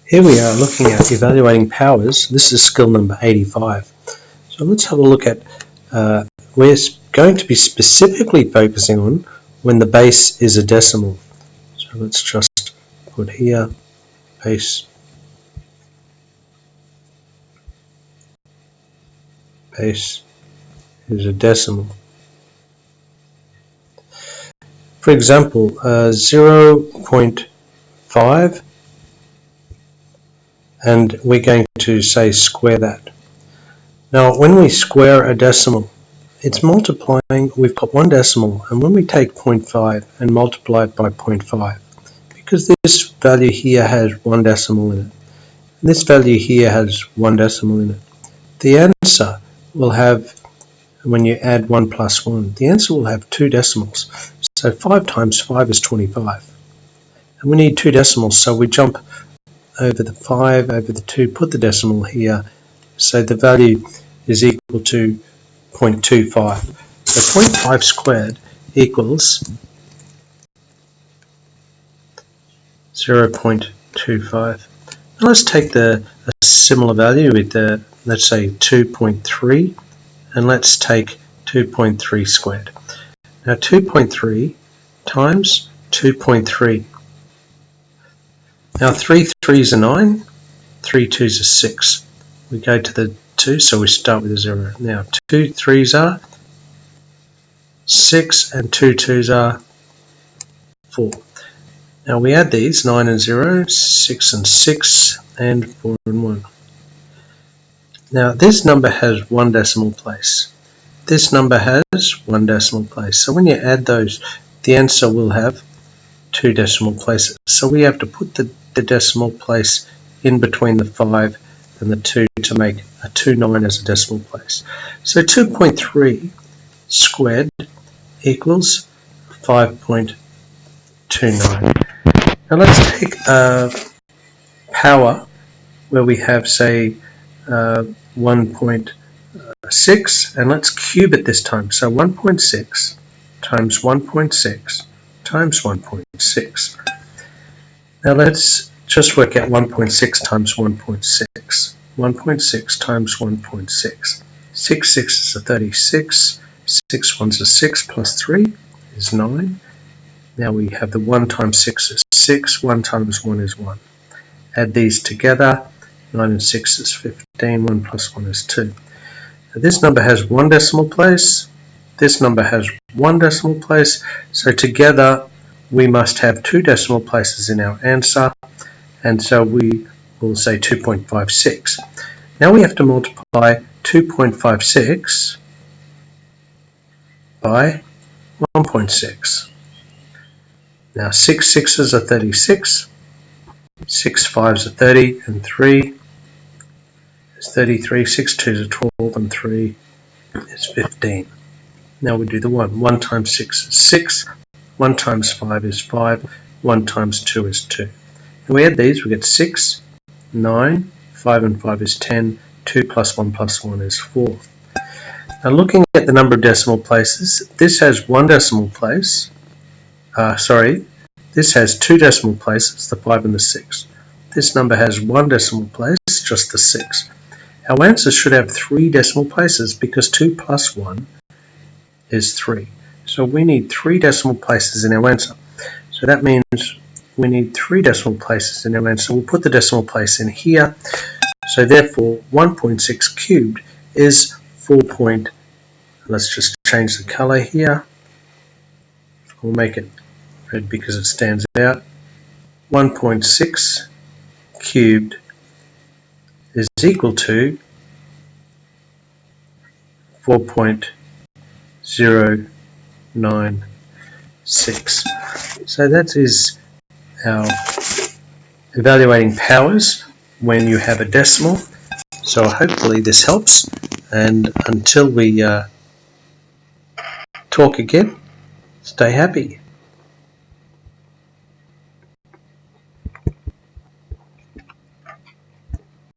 Here we are looking at evaluating powers. This is skill number 85. So let's have a look at, we're going to be specifically focusing on when the base is a decimal. So let's just put here, base is a decimal. For example, 0.5, and we're going to say square that. Now when we square a decimal, it's multiplying, we've got one decimal, and when we take 0.5 and multiply it by 0.5, because this value here has one decimal in it, and this value here has one decimal in it, the answer will have, when you add 1 plus 1, the answer will have two decimals. So 5 times 5 is 25. And we need two decimals, so we jump over the 5, over the 2, put the decimal here, so the value is equal to 0.25. So 0.5 squared equals 0.25. Now let's take a similar value with let's say 2.3, and let's take 2.3 squared. Now 2.3 times 2.3. Now 3 3s are 9, 3 2s are 6. We go to the 2, so we start with a 0. Now 2 3s are 6 and 2 2s are 4. Now we add these, 9 and 0, 6 and 6, and 4 and 1. Now this number has one decimal place. This number has one decimal place. So when you add those, the answer will have two decimal places. So we have to put the decimal place in between the 5 and the 2 to make a 29 as a decimal place. So 2.3 squared equals 5.29. Now let's take power where we have, say, 1.6, and let's cube it this time. So 1.6 times 1.6 times 1.6. Now let's just work out 1.6 times 1.6. 1.6 times 1.6. 6 6s are 36. 6 1s are 6 plus 3 is 9. Now we have the 1 times 6 is 6. 1 times 1 is 1. Add these together. 9 and 6 is 15. 1 plus 1 is 2. Now this number has one decimal place. This number has one decimal place. So together we must have two decimal places in our answer. And so we will say 2.56. Now we have to multiply 2.56 by 1.6. Now 6 6s are 36, 6 5s are 30, and 3 is 33, 6 2s are 12, and 3 is 15. Now we do the 1. 1 times 6 is 6, 1 times 5 is 5, 1 times 2 is 2. And we add these, we get 6, 9, 5 and 5 is 10, 2 plus 1 plus 1 is 4. Now looking at the number of decimal places, this has one decimal place, this has two decimal places, the 5 and the 6. This number has one decimal place, just the 6. Our answer should have three decimal places because 2 plus 1 is 3. So we need three decimal places in our answer. So that means we need three decimal places in our answer. We'll put the decimal place in here. So therefore 1.6 cubed is 4. Let's just change the color here. We'll make it red because it stands out. 1.6 cubed is equal to 4.096. So that is our evaluating powers when you have a decimal. So hopefully this helps, and until we talk again, stay happy.